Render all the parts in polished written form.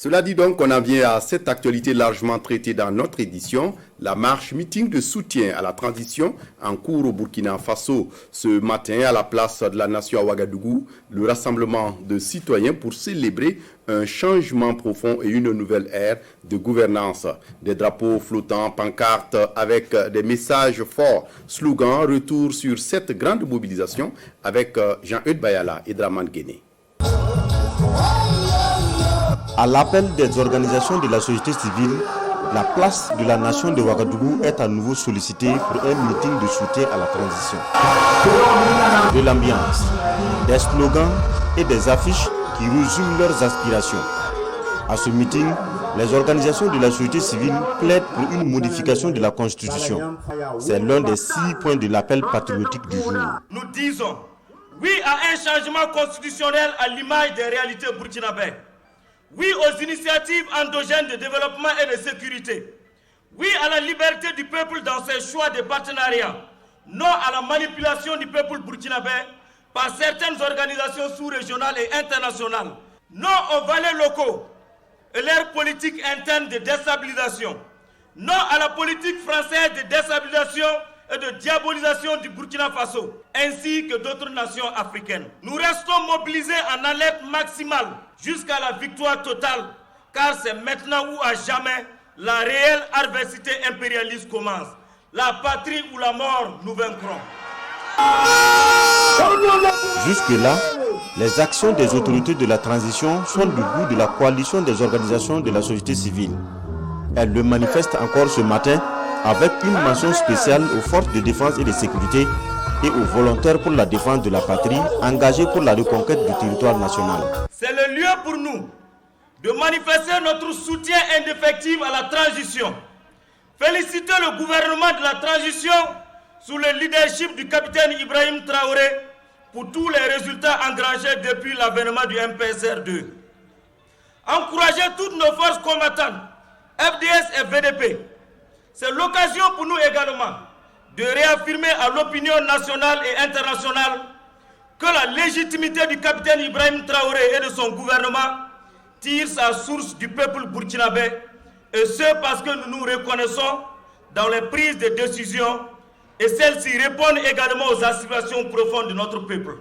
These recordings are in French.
Cela dit donc qu'on en vient à cette actualité largement traitée dans notre édition, la marche meeting de soutien à la transition en cours au Burkina Faso. Ce matin, à la place de la Nation à Ouagadougou, le rassemblement de citoyens pour célébrer un changement profond et une nouvelle ère de gouvernance. Des drapeaux flottants, pancartes avec des messages forts, slogans, retour sur cette grande mobilisation avec Jean-Eudes Bayala et Draman Guéné. À l'appel des organisations de la société civile, la place de la nation de Ouagadougou est à nouveau sollicitée pour un meeting de soutien à la transition. De l'ambiance, des slogans et des affiches qui résument leurs aspirations. À ce meeting, les organisations de la société civile plaident pour une modification de la Constitution. C'est l'un des 6 points de l'appel patriotique du jour. Nous disons oui à un changement constitutionnel à l'image des réalités burkinabées. Oui aux initiatives endogènes de développement et de sécurité. Oui à la liberté du peuple dans ses choix de partenariat. Non à la manipulation du peuple burkinabé par certaines organisations sous-régionales et internationales. Non aux valets locaux et leur politique interne de déstabilisation. Non à la politique française de déstabilisation et de diabolisation du Burkina Faso, ainsi que d'autres nations africaines. Nous restons mobilisés en alerte maximale jusqu'à la victoire totale, car c'est maintenant ou à jamais la réelle adversité impérialiste commence. La patrie ou la mort, nous vaincrons. Jusque-là, les actions des autorités de la transition sont du goût de la coalition des organisations de la société civile. Elles le manifestent encore ce matin avec une mention spéciale aux forces de défense et de sécurité et aux volontaires pour la défense de la patrie engagés pour la reconquête du territoire national. C'est le lieu pour nous de manifester notre soutien indéfectible à la transition. Féliciter le gouvernement de la transition sous le leadership du capitaine Ibrahim Traoré pour tous les résultats engrangés depuis l'avènement du MPSR2. Encourager toutes nos forces combattantes, FDS et VDP. C'est l'occasion pour nous également de réaffirmer à l'opinion nationale et internationale que la légitimité du capitaine Ibrahim Traoré et de son gouvernement tire sa source du peuple burkinabé, et ce parce que nous nous reconnaissons dans les prises de décision et celles-ci répondent également aux aspirations profondes de notre peuple.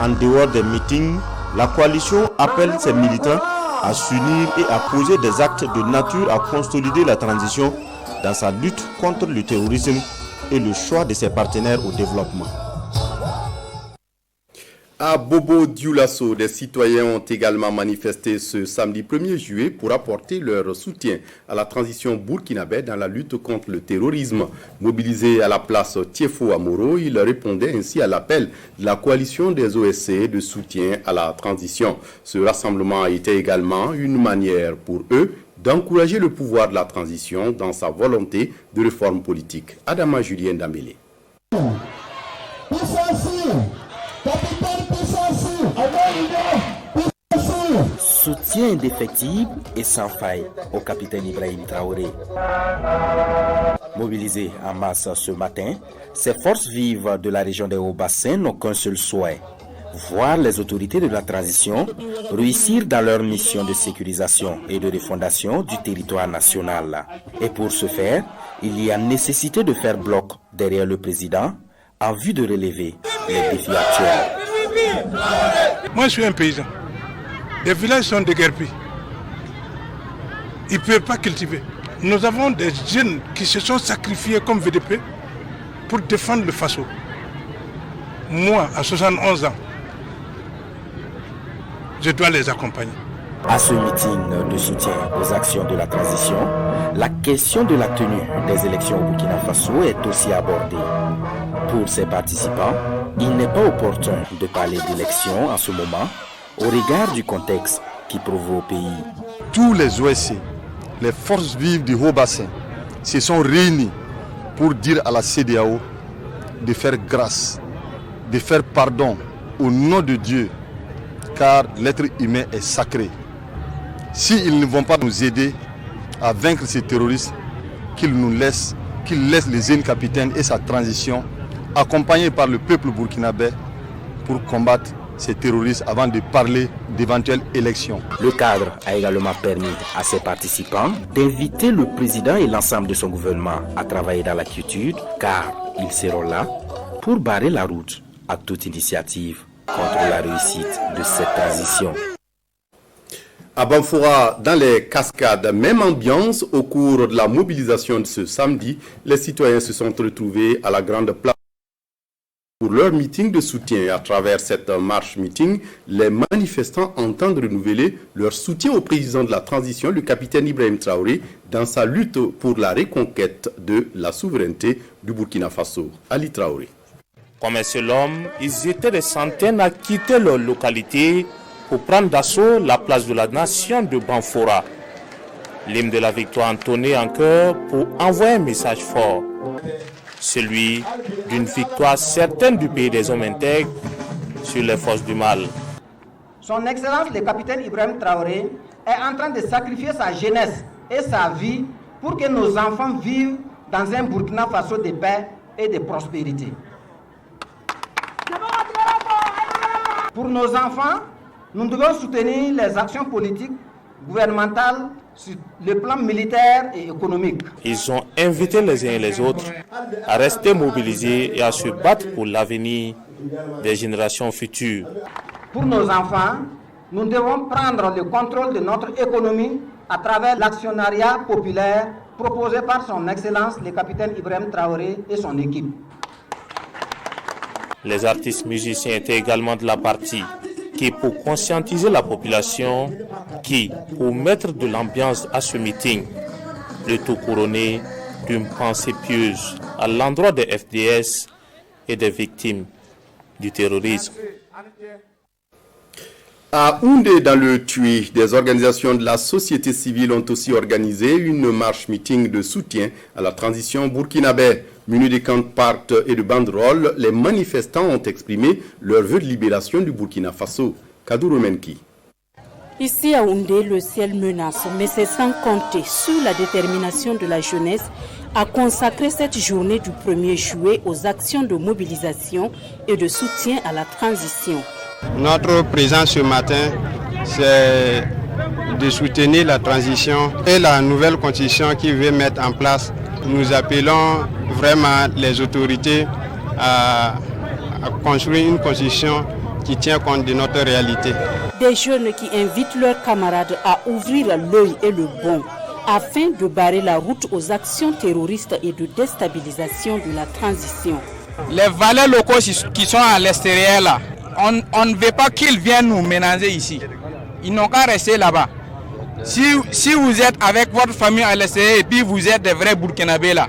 En dehors des meetings, la coalition appelle ses militants à s'unir et à poser des actes de nature à consolider la transition dans sa lutte contre le terrorisme et le choix de ses partenaires au développement. À Bobo Dioulasso, des citoyens ont également manifesté ce samedi 1er juillet pour apporter leur soutien à la transition burkinabé dans la lutte contre le terrorisme. Mobilisés à la place Tiefo Amoro, ils répondaient ainsi à l'appel de la coalition des OSC de soutien à la transition. Ce rassemblement a été également une manière pour eux d'encourager le pouvoir de la transition dans sa volonté de réforme politique. Adama Julien Dambélé. Soutien indéfectible et sans faille au capitaine Ibrahim Traoré. Mobilisés en masse ce matin, ces forces vives de la région des Hauts-Bassins n'ont qu'un seul souhait: voir les autorités de la transition réussir dans leur mission de sécurisation et de refondation du territoire national. Et pour ce faire, il y a nécessité de faire bloc derrière le président en vue de relever les défis actuels. Moi, je suis un paysan. Les villages sont déguerpis. Ils ne peuvent pas cultiver. Nous avons des jeunes qui se sont sacrifiés comme VDP pour défendre le Faso. Moi, à 71 ans, je dois les accompagner. À ce meeting de soutien aux actions de la transition, la question de la tenue des élections au Burkina Faso est aussi abordée. Pour ces participants, il n'est pas opportun de parler d'élections en ce moment au regard du contexte qui prévaut au pays. Tous les OSC, les forces vives du Haut-Bassin, se sont réunis pour dire à la CEDEAO de faire grâce, de faire pardon au nom de Dieu, car l'être humain est sacré. S'ils ne vont pas nous aider à vaincre ces terroristes, qu'ils laissent les jeunes capitaines et sa transition, accompagnés par le peuple burkinabé, pour combattre ces terroristes avant de parler d'éventuelles élections. Le cadre a également permis à ses participants d'inviter le président et l'ensemble de son gouvernement à travailler dans la quiétude, car ils seront là pour barrer la route à toute initiative contre la réussite de cette transition. À Banfoura, dans les cascades, même ambiance au cours de la mobilisation de ce samedi, les citoyens se sont retrouvés à la grande place pour leur meeting de soutien. À travers cette marche meeting, les manifestants entendent renouveler leur soutien au président de la transition, le capitaine Ibrahim Traoré, dans sa lutte pour la reconquête de la souveraineté du Burkina Faso. Ali Traoré. Comme un seul homme, ils étaient des centaines à quitter leur localité pour prendre d'assaut la place de la nation de Banfoura. L'hymne de la victoire entonné en chœur pour envoyer un message fort, celui d'une victoire certaine du pays des hommes intègres sur les forces du mal. Son Excellence le capitaine Ibrahim Traoré est en train de sacrifier sa jeunesse et sa vie pour que nos enfants vivent dans un Burkina Faso de paix et de prospérité. Pour nos enfants, nous devons soutenir les actions politiques, gouvernementales, sur le plan militaire et économique. Ils ont invité les uns et les autres à rester mobilisés et à se battre pour l'avenir des générations futures. Pour nos enfants, nous devons prendre le contrôle de notre économie à travers l'actionnariat populaire proposé par son Excellence le capitaine Ibrahim Traoré et son équipe. Les artistes musiciens étaient également de la partie, qui pour conscientiser la population, qui pour mettre de l'ambiance à ce meeting, le tout couronné d'une pensée pieuse à l'endroit des FDS et des victimes du terrorisme. À Houndé, dans le Tui, des organisations de la société civile ont aussi organisé une marche-meeting de soutien à la transition burkinabé. Munis de pancartes et de banderoles, les manifestants ont exprimé leur vœu de libération du Burkina Faso. Kadouro Menki. Ici à Houndé, le ciel menace, mais c'est sans compter sur la détermination de la jeunesse à consacrer cette journée du 1er juillet aux actions de mobilisation et de soutien à la transition. Notre présence ce matin, c'est de soutenir la transition et la nouvelle constitution qui veut mettre en place. Nous appelons vraiment les autorités à construire une constitution qui tient compte de notre réalité. Des jeunes qui invitent leurs camarades à ouvrir l'œil et le bon afin de barrer la route aux actions terroristes et de déstabilisation de la transition. Les valets locaux qui sont à l'extérieur là, on ne veut pas qu'ils viennent nous ménager ici. Ils n'ont qu'à rester là-bas. Si vous êtes avec votre famille à l'extérieur et puis vous êtes des vrais Burkinabés là,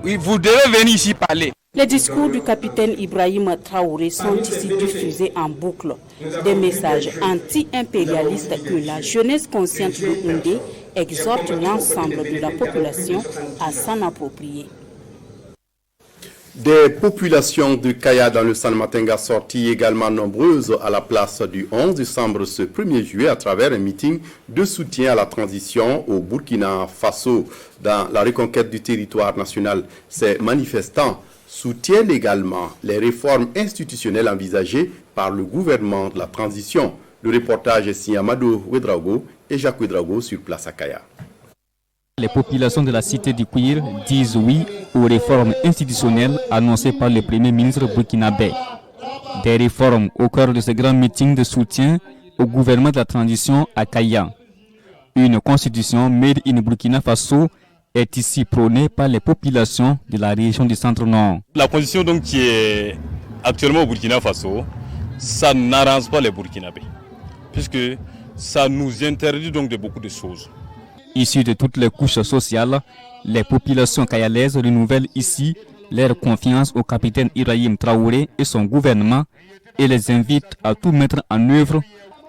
vous devez venir ici parler. Les discours du capitaine Ibrahim Traoré sont ici diffusés en boucle. Des messages anti-impérialistes que la jeunesse consciente de Houndé exhorte l'ensemble de la population à s'en approprier. Des populations de Kaya dans le San Matenga sorties également nombreuses à la place du 11 décembre ce 1er juillet à travers un meeting de soutien à la transition au Burkina Faso dans la reconquête du territoire national. Ces manifestants soutiennent également les réformes institutionnelles envisagées par le gouvernement de la transition. Le reportage est signé Amadou Ouedraogo et Jacques Ouedraogo sur place à Kaya. Les populations de la cité du Kouir disent oui aux réformes institutionnelles annoncées par le Premier ministre burkinabé. Des réformes au cœur de ce grand meeting de soutien au gouvernement de la transition à Kaya. Une constitution made in Burkina Faso est ici prônée par les populations de la région du centre-nord. La constitution donc qui est actuellement au Burkina Faso, ça n'arrange pas les Burkinabés, puisque ça nous interdit donc de beaucoup de choses. Issus de toutes les couches sociales, les populations kayalaises renouvellent ici leur confiance au capitaine Ibrahim Traoré et son gouvernement et les invitent à tout mettre en œuvre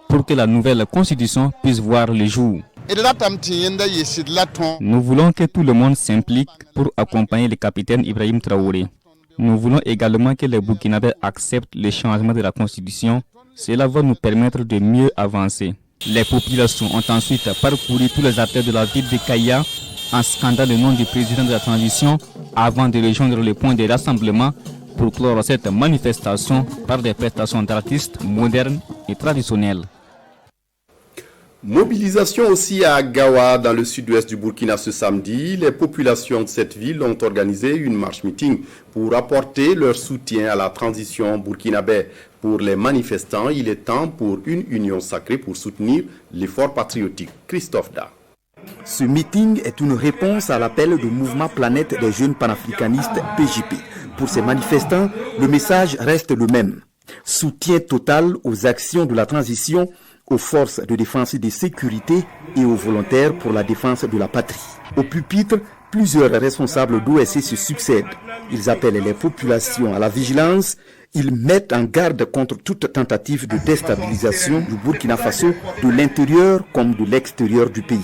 pour que la nouvelle constitution puisse voir le jour. Nous voulons que tout le monde s'implique pour accompagner le capitaine Ibrahim Traoré. Nous voulons également que les Burkinabés acceptent le changement de la constitution. Cela va nous permettre de mieux avancer. Les populations ont ensuite parcouru tous les artères de la ville de Kaya en scandant le nom du président de la transition avant de rejoindre le point de rassemblement pour clore cette manifestation par des prestations d'artistes modernes et traditionnelles. Mobilisation aussi à Gawa, dans le sud-ouest du Burkina ce samedi. Les populations de cette ville ont organisé une marche-meeting pour apporter leur soutien à la transition burkinabé. Pour les manifestants, il est temps pour une union sacrée pour soutenir l'effort patriotique. Christophe Da. Ce meeting est une réponse à l'appel du mouvement Planète des jeunes panafricanistes PJP. Pour ces manifestants, le message reste le même. Soutien total aux actions de la transition, aux forces de défense et de sécurité et aux volontaires pour la défense de la patrie. Au pupitre, plusieurs responsables d'OSC se succèdent. Ils appellent les populations à la vigilance. Ils mettent en garde contre toute tentative de déstabilisation du Burkina Faso de l'intérieur comme de l'extérieur du pays.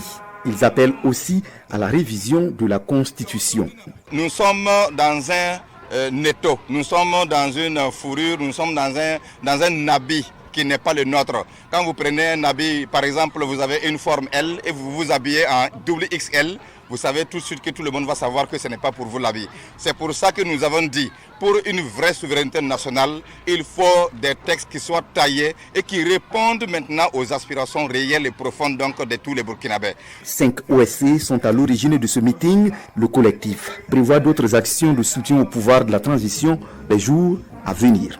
Ils appellent aussi à la révision de la Constitution. Nous sommes dans un étau, nous sommes dans une fourrure, nous sommes dans un habit qui n'est pas le nôtre. Quand vous prenez un habit, par exemple, vous avez une forme L et vous vous habillez en XXL, vous savez tout de suite que tout le monde va savoir que ce n'est pas pour vous l'habit. C'est pour ça que nous avons dit, pour une vraie souveraineté nationale, il faut des textes qui soient taillés et qui répondent maintenant aux aspirations réelles et profondes donc, de tous les Burkinabés. 5 OSC sont à l'origine de ce meeting. Le collectif prévoit d'autres actions de soutien au pouvoir de la transition les jours à venir.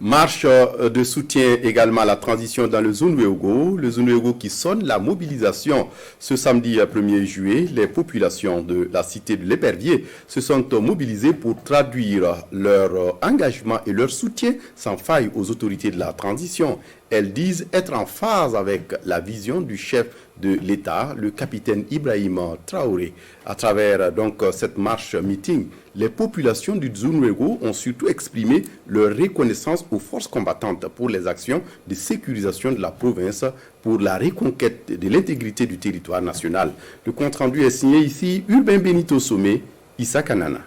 Marche de soutien également à la transition dans le Zunwego. Le Zunwego qui sonne la mobilisation. Ce samedi 1er juillet, les populations de la cité de l'Épervier se sont mobilisées pour traduire leur engagement et leur soutien sans faille aux autorités de la transition. Elles disent être en phase avec la vision du chef de l'État, le capitaine Ibrahim Traoré. À travers donc cette marche-meeting, les populations du Zunwego ont surtout exprimé leur reconnaissance aux forces combattantes pour les actions de sécurisation de la province pour la reconquête de l'intégrité du territoire national. Le compte-rendu est signé ici, Urbain Benito Sommet, Issa Kanana.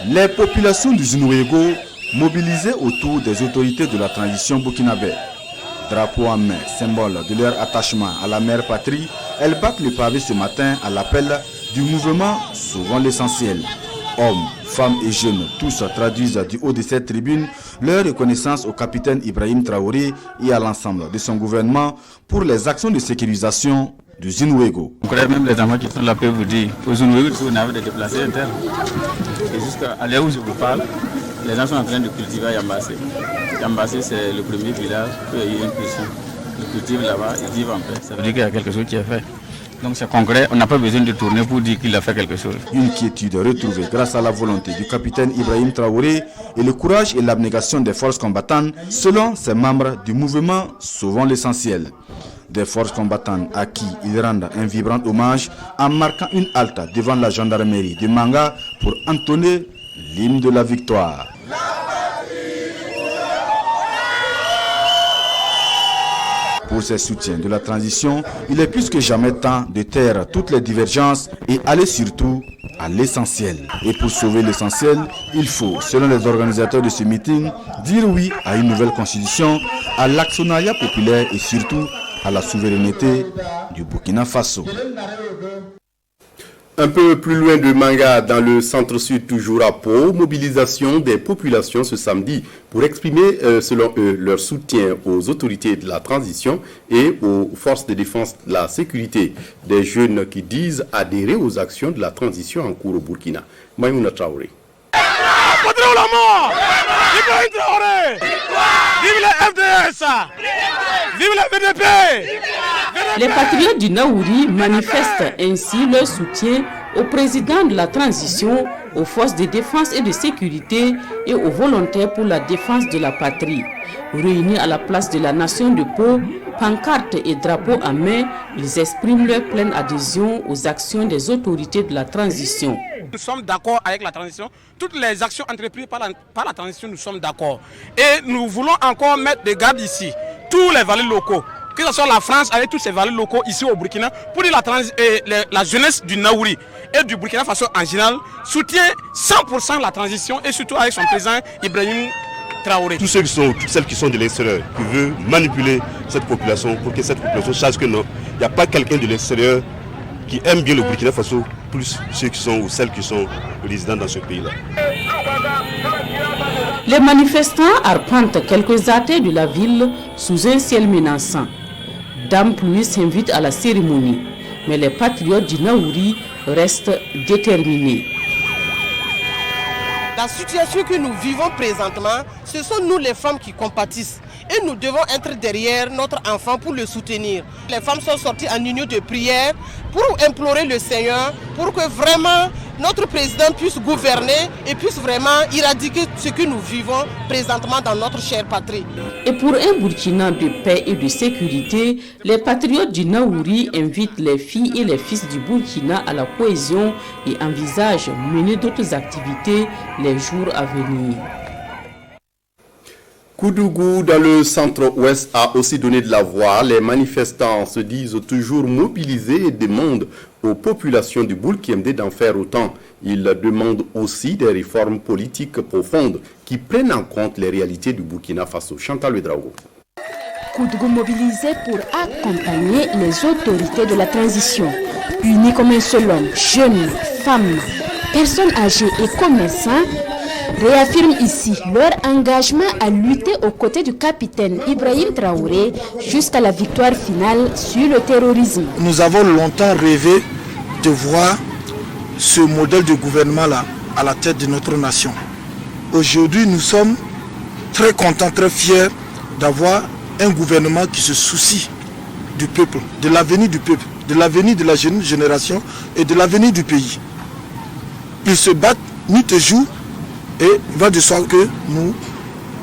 Les populations du Zunwego mobilisées autour des autorités de la transition burkinabé. Drapeau en main, symbole de leur attachement à la mère patrie, elles battent le pavé ce matin à l'appel du mouvement Sauvons l'essentiel. Hommes, femmes et jeunes, tous traduisent du haut de cette tribune leur reconnaissance au capitaine Ibrahim Traoré et à l'ensemble de son gouvernement pour les actions de sécurisation du Zunwego. Même les enfants qui sont là peuvent vous dire, au Zunwego, on avait des déplacés internes. Et jusqu'à l'heure où je vous parle, les gens sont en train de cultiver Yambassé. Yambassé, c'est le premier village où il y a eu une pression. Ils cultivent là-bas, ils vivent en paix. Ça veut dire qu'il y a quelque chose qui est fait. Donc c'est concret, on n'a pas besoin de tourner pour dire qu'il a fait quelque chose. Une quiétude retrouvée grâce à la volonté du capitaine Ibrahim Traoré et le courage et l'abnégation des forces combattantes selon ces membres du mouvement Sauvons l'essentiel. Des forces combattantes à qui ils rendent un vibrant hommage en marquant une halte devant la gendarmerie de Manga pour entonner l'hymne de la victoire. Pour ces soutiens de la transition, il est plus que jamais temps de taire toutes les divergences et aller surtout à l'essentiel. Et pour sauver l'essentiel, il faut, selon les organisateurs de ce meeting, dire oui à une nouvelle constitution, à l'actionnariat populaire et surtout à la souveraineté du Burkina Faso. Un peu plus loin de Manga, dans le centre-sud, toujours à Pau, mobilisation des populations ce samedi pour exprimer, selon eux, leur soutien aux autorités de la transition et aux forces de défense de la sécurité. Des jeunes qui disent adhérer aux actions de la transition en cours au Burkina. Maïmouna Traoré. Vive le FDS! Vive le VDP! Les patriotes du Naouri manifestent ainsi leur soutien au président de la transition, aux forces de défense et de sécurité et aux volontaires pour la défense de la patrie. Réunis à la place de la nation de Pau, pancartes et drapeaux en main, ils expriment leur pleine adhésion aux actions des autorités de la transition. Nous sommes d'accord avec la transition. Toutes les actions entreprises par la transition, nous sommes d'accord. Et nous voulons encore mettre des gardes ici. Tous les valets locaux, que ce soit la France avec tous ses valets locaux ici au Burkina, pour dire la jeunesse du Naouri et du Burkina Faso en général soutient 100% la transition et surtout avec son président Ibrahim Traoré. Tous ceux qui sont, toutes celles qui sont de l'extérieur, qui veulent manipuler cette population pour que cette population sache que non, il n'y a pas quelqu'un de l'extérieur qui aime bien le Burkina Faso plus ceux qui sont ou celles qui sont résidents dans ce pays-là. Les manifestants arpentent quelques athées de la ville sous un ciel menaçant. Dame Pluie s'invite à la cérémonie, mais les patriotes du Naouri restent déterminés. La situation que nous vivons présentement, ce sont nous les femmes qui compatissent. Et nous devons être derrière notre enfant pour le soutenir. Les femmes sont sorties en union de prière pour implorer le Seigneur, pour que vraiment notre président puisse gouverner et puisse vraiment éradiquer ce que nous vivons présentement dans notre chère patrie. Et pour un Burkina de paix et de sécurité, les patriotes du Naouri invitent les filles et les fils du Burkina à la cohésion et envisagent mener d'autres activités les jours à venir. Koudougou, dans le centre-ouest, a aussi donné de la voix. Les manifestants se disent toujours mobilisés et demandent aux populations du Boulkiemdé d'en faire autant. Ils demandent aussi des réformes politiques profondes qui prennent en compte les réalités du Burkina Faso. Chantal Ouedraogo. Koudougou mobilisé pour accompagner les autorités de la transition. Unis comme un seul homme, jeunes, femmes, personnes âgées et commerçants, réaffirment ici leur engagement à lutter aux côtés du capitaine Ibrahim Traoré jusqu'à la victoire finale sur le terrorisme. Nous avons longtemps rêvé de voir ce modèle de gouvernement-là à la tête de notre nation. Aujourd'hui, nous sommes très contents, très fiers d'avoir un gouvernement qui se soucie du peuple, de l'avenir du peuple, de l'avenir de la jeune génération et de l'avenir du pays. Ils se battent nuit et jour. Et il va de soi que nous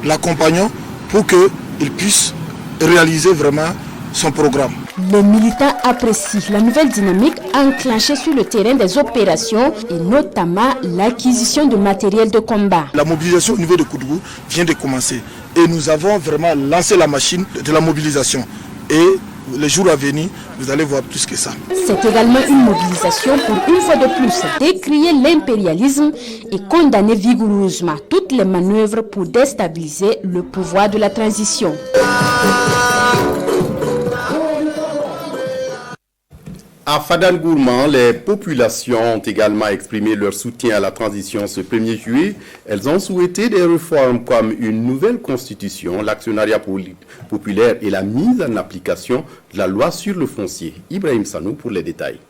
l'accompagnons pour qu'il puisse réaliser vraiment son programme. Les militants apprécient la nouvelle dynamique enclenchée sur le terrain des opérations et notamment l'acquisition de matériel de combat. La mobilisation au niveau de Koudougou vient de commencer et nous avons vraiment lancé la machine de la mobilisation. Et les jours à venir, vous allez voir plus que ça. C'est également une mobilisation pour une fois de plus décrier l'impérialisme et condamner vigoureusement toutes les manœuvres pour déstabiliser le pouvoir de la transition. À Fadangourman, les populations ont également exprimé leur soutien à la transition ce 1er juillet. Elles ont souhaité des réformes comme une nouvelle constitution, l'actionnariat populaire et la mise en application de la loi sur le foncier. Ibrahim Sanou pour les détails.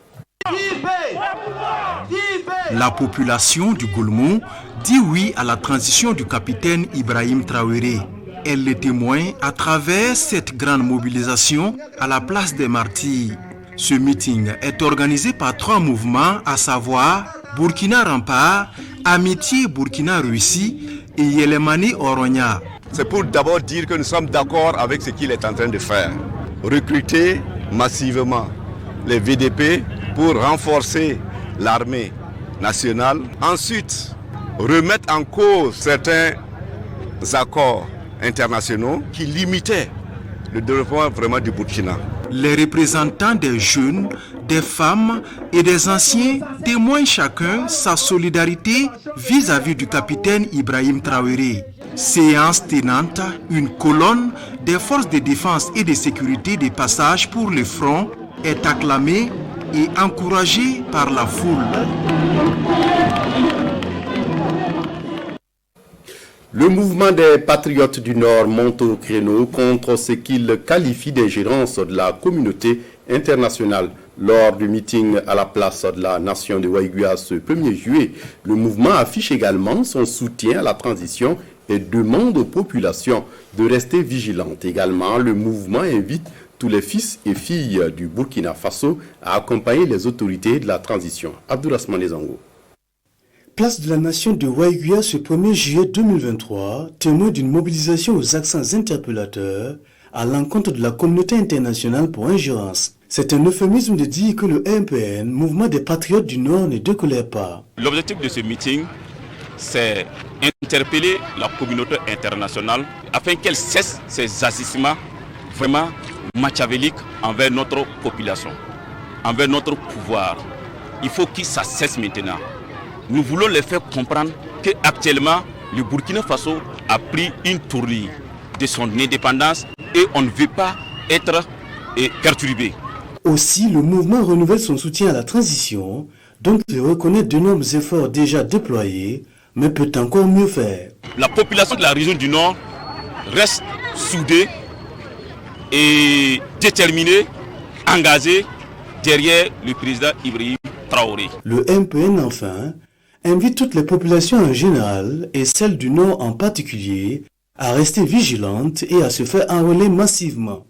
La population du Goulmou dit oui à la transition du capitaine Ibrahim Traoré. Elle le témoigne à travers cette grande mobilisation à la place des martyrs. Ce meeting est organisé par 3 mouvements, à savoir Burkina Rempart, Amitié Burkina Russie et Yelemani Oronya. C'est pour d'abord dire que nous sommes d'accord avec ce qu'il est en train de faire. Recruter massivement les VDP pour renforcer l'armée nationale. Ensuite, remettre en cause certains accords internationaux qui limitaient le développement vraiment du Burkina. Les représentants des jeunes, des femmes et des anciens témoignent chacun sa solidarité vis-à-vis du capitaine Ibrahim Traoré. Séance tenante, une colonne des forces de défense et de sécurité des passages pour le front est acclamée et encouragée par la foule. Le mouvement des patriotes du Nord monte au créneau contre ce qu'il qualifie d'ingérence de la communauté internationale. Lors du meeting à la place de la nation de Waïguia ce 1er juillet, le mouvement affiche également son soutien à la transition et demande aux populations de rester vigilantes. Également, le mouvement invite tous les fils et filles du Burkina Faso à accompagner les autorités de la transition. Abdourahmane Zango. Place de la nation de Waïguia ce 1er juillet 2023, témoin d'une mobilisation aux accents interpellateurs à l'encontre de la communauté internationale pour ingérence. C'est un euphémisme de dire que le MPN, mouvement des patriotes du Nord, ne décolère pas. L'objectif de ce meeting, c'est interpeller la communauté internationale afin qu'elle cesse ses agissements vraiment machiavéliques envers notre population, envers notre pouvoir. Il faut que ça cesse maintenant. Nous voulons les faire comprendre qu'actuellement, le Burkina Faso a pris une tournure de son indépendance et on ne veut pas être perturbé. Aussi, le mouvement renouvelle son soutien à la transition, Donc il reconnaît d'énormes efforts déjà déployés, mais peut encore mieux faire. La population de la région du Nord reste soudée et déterminée, engagée derrière le président Ibrahim Traoré. Le MPN enfin invite toutes les populations en général et celles du Nord en particulier à rester vigilantes et à se faire enrôler massivement.